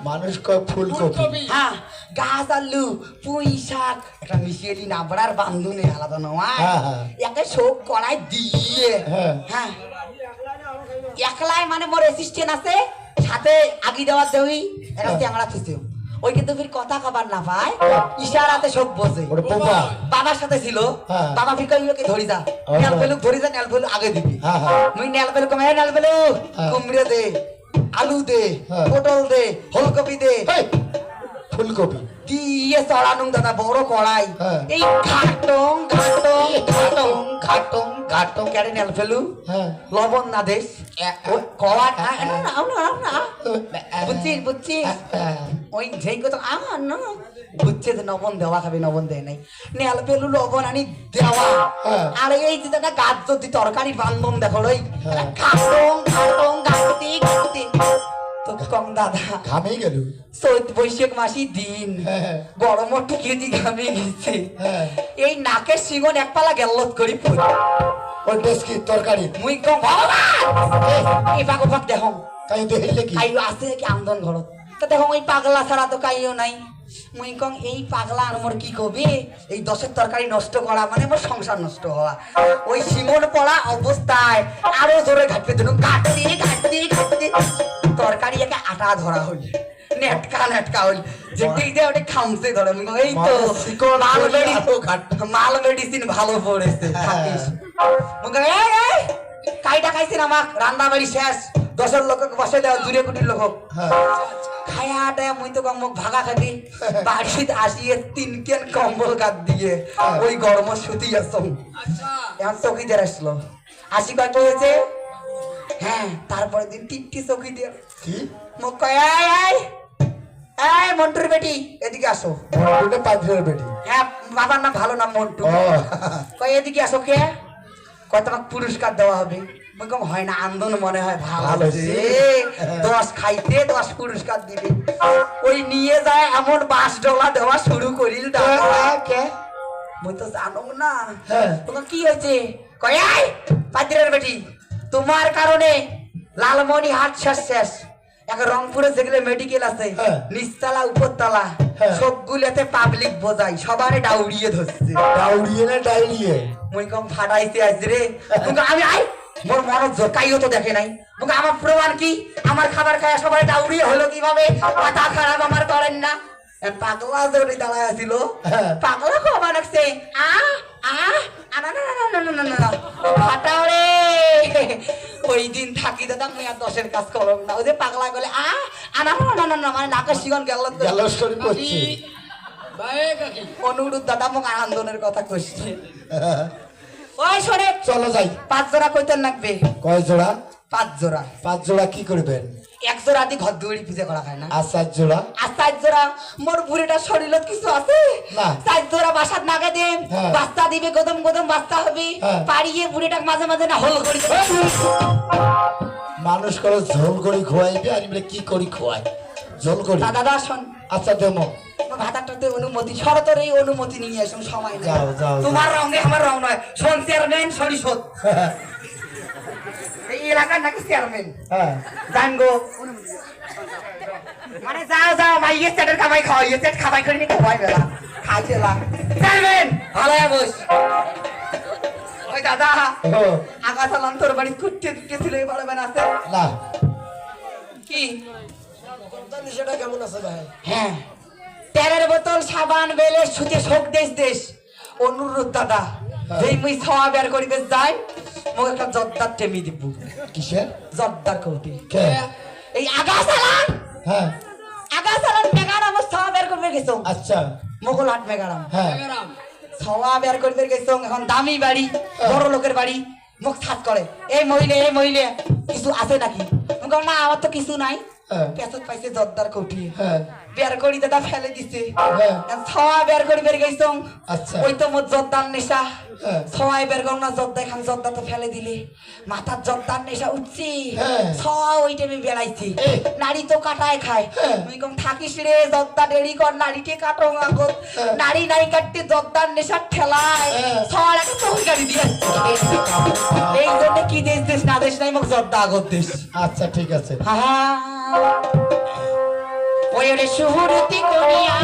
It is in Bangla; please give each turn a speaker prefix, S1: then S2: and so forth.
S1: মানুষ কয় ফুলকপি।
S2: হ্যাঁ, গাছ আলু পুঁই শাক একটা মিশিয়ে নাবড়ার বান্ধুনে আলাদা নয়, একে সব কড়াই দিয়ে। হ্যাঁ, একলাই মানে মোর অ্যাসিস্ট্যান্ট আছে সাথে আগি দেওয়ার দেউই একটা ট্যাংরা থুইছে, ওই কিন্তু ফির কথা খাবার না পায়, ইশারাতে সব বোঝে। বাবার সাথে ছিল, বাবা ফির কইকে ধরি যা নেল বেলুক, ধরি যা নেল বেলুক আগে দিবি। মুই নেল বেলুক কমে নেল বেলুক কুমড়ে দে, আলু দে, পটল দে, ফুলকপি দে,
S1: ফুলকপি
S2: দিয়ে চড়ানুং দাদা বড় কড়াই, এই ঘাটং ঘাটং ঘাটং ঘাটং ঘাটং কেড়ে নেল ফেলু, লবণ না দেশ কড়া বুঝছিস বুঝছিস ওই যেই কথা আমার না বুঝছে যে লবণ দেওয়া খাবি, লবণ দেয় নাই, নেল ফেলু লবণ আনি দেওয়া। আর এই যে দাদা গাছ যদি তরকারি বান্ধব দেখো ওই ঘাটং ঘাটং ঘাটতে ঘাটতে তো কম দাদা
S1: ঘামে গেল।
S2: চৈত বৈশাখ মাসি দিন গরম ঠুকিয়ে ঘামে গেছে, এই নাকের সিঙ্গন এক পালা গেল্লত করি ফুল
S1: ওই ডেস্কি তরকারি
S2: মুই কম ভগবান এই পাগো পাক দেখো
S1: তাই দেখিলে কি
S2: কাইও আছে কি আমদন ঘর তো দেখো ওই পাগলা ছাড়া তো কাইও নাই। মুই কম এই পাগলা আর মোর কি কবি এই দশের তরকারি নষ্ট করা মানে মোর সংসার নষ্ট হওয়া, ওই সিঙ্গন পড়া অবস্থায় আরো জোরে ঘাটবে ধরুন ঘাটতে ঘাটতে ঘাটতে তরকারি একে আটা ধরা হল, নেটকা নেটকা হল, যেটি দিয়ে ওটা খামছে ধরে। এই তো মাল মেডিসিন ভালো পড়েছে থাকিস। কাইটা খাইছেন আমাক রান্না বাড়ি শেষ, 10 লোক বসে দেওয়া 2 কোটি লোক খায়াটা মুই তো কম ভাগা খাবি বাড়িতে আসিয়ে 3 কেন কম্বল কাট দিয়ে ওই গরম সুতি আসম। এখন চৌকিদার আসলো, আসি কয় হয়েছে। হ্যাঁ, তারপরে দিন 3টি চৌকিদার মুখ কয় এই মন্টুর বেটি এদিকে আসো।
S1: মন্টুটা পাঁচজনের বেটি।
S2: হ্যাঁ, বাবার নাম ভালো নাম মন্টু। কয় এদিকে আসো কে, কয় তোমাকে পুরস্কার দেওয়া হবে। কম হয় না আন্দোলন মনে হয় ভালো 10 খাইতে 10 পুরস্কার দিবে। ওই নিয়ে যায় এমন 5 ডলা দেওয়া শুরু করিল। মুই তো জানো না তোমার কি হয়েছে। কয় এই পাদ্রের বেটি তোমার কারণে লালমনি হাট শেষ শেষ, এক রংপুরে যেগুলো মেডিকেল আছে নিচতলা উপরতলা সবগুলোতে পাবলিক বোঝাই সবারে ডাউরিয়ে ধরছে।
S1: ডাউরিয়ে না ডাইরিয়ে
S2: মুই কম ফাটাইছে আজ রে। আমি আই মোর মনত জোকাইও তো দেখে নাই। আমার প্রমাণ কি, আমার খাবার খায় সবাই ডাউরিয়ে হলো কিভাবে, মাথা খারাপ আমার করেন না। পাগলা জোরে দাঁড়ায় ছিল, পাগলা খবর রাখছে আ আ না না না না না না ফাটাও রে। ওই দিন থাকি দাদা আমি আর 10-এর কাজ করব না। ওই যে পাগলা গলে আ না না না না মানে নাকের সিগন গেল
S1: করে করছি
S2: অনুরোধ দাদা মোক আনন্দনের কথা কইছে। ওই শোনে
S1: চলো যাই।
S2: 5 জোড়া কইতেন লাগবে।
S1: কয় জোড়া?
S2: 5 জোড়া।
S1: 5 জোড়া কি করবেন?
S2: 1 জোড়া দি ঘর দুয়ারি পূজা করা হয় না।
S1: আর 4 জোড়া?
S2: আর 4 জোড়া মোর বুড়িটা শরীরত কিছু আছে
S1: না।
S2: 4 জোড়া বাসাত নাগে দেন, বাস্তা দিবে গদম গদম বাস্তা হবে, পাড়িয়ে বুড়িটাক মাঝে মাঝে না হল করি।
S1: মানুষ করে ঝোল করি খোয়াইবে আর বলে কি করি খোয়াই ঝোল করি।
S2: দাদা শোন
S1: আচ্ছা দেবো
S2: ভাতাটাতে অনুমতি শরতের এই অনুমতি নিয়ে আসুন সময় নেই।
S1: যাও যাও
S2: তোমার রঙে আমার রং নয়। শোন চেয়ারম্যান সরিষদ এই এলাকার নাকি চেয়ারম্যান জানগো মানে যাও যাও ভাই ইয়ে চেটের খাবাই খাও, ইয়ে চেট খাবাই করে নি খাওয়াই বেলা খাইছেলা চেয়ারম্যান ভালো বস। ওই দাদা আগাছালাম তোর বাড়ি কুটতে দিতে ছিল এই বলবেন আছে
S1: না
S2: কি
S1: সেটা কেমন আছে ভাই?
S2: হ্যাঁ, তেলের বোতল সাবান বেলে সুতে শোক দেশ দেশ। অনুরোধ দাদা যেই মুই ছাওয়া বের করিবে যাই মোক একটা জর্দার টেমি দিব।
S1: কিসের
S2: জর্দার কৌটি? এই
S1: আগাছালাম
S2: মেগারাম ছাওয়া বের করবে গেছো।
S1: আচ্ছা
S2: মোগল হাট মেগারাম
S1: হ্যাঁ
S2: ছাওয়া বের করবে গেছো। এখন দামি বাড়ি বড় লোকের বাড়ি মুখ ছাত করে এই মহিলে কিছু আছে নাকি? না আমার তো কিছু নাই। পেছন পাইছে জর্দার কৌটি বের করি দাদা ফেলে দিছে। ছাওয়া বের করি বের গেছ ওই তো মোর জর্দার নেশা। ছাওয়াই বের কর না জর্দা খান জর্দা তো ফেলে দিলে মাথার জর্দার নেশা উঠছি। ছাওয়া ওই টাইমে বেড়াইছি নারী তো কাটায় খায়। তুই কম থাকিস রে জর্দা দেরি কর নারীকে কাটো আগত নারী নাই কাটতে জর্দার নেশার ঠেলায় ছাওয়ার একটা তরকারি দিয়ে এই জন্য কি দেশ দেশ না দেশ নাই মোক জর্দা আগত দেশ।
S1: আচ্ছা ঠিক আছে।
S2: হ্যাঁ সুরতি করিয়া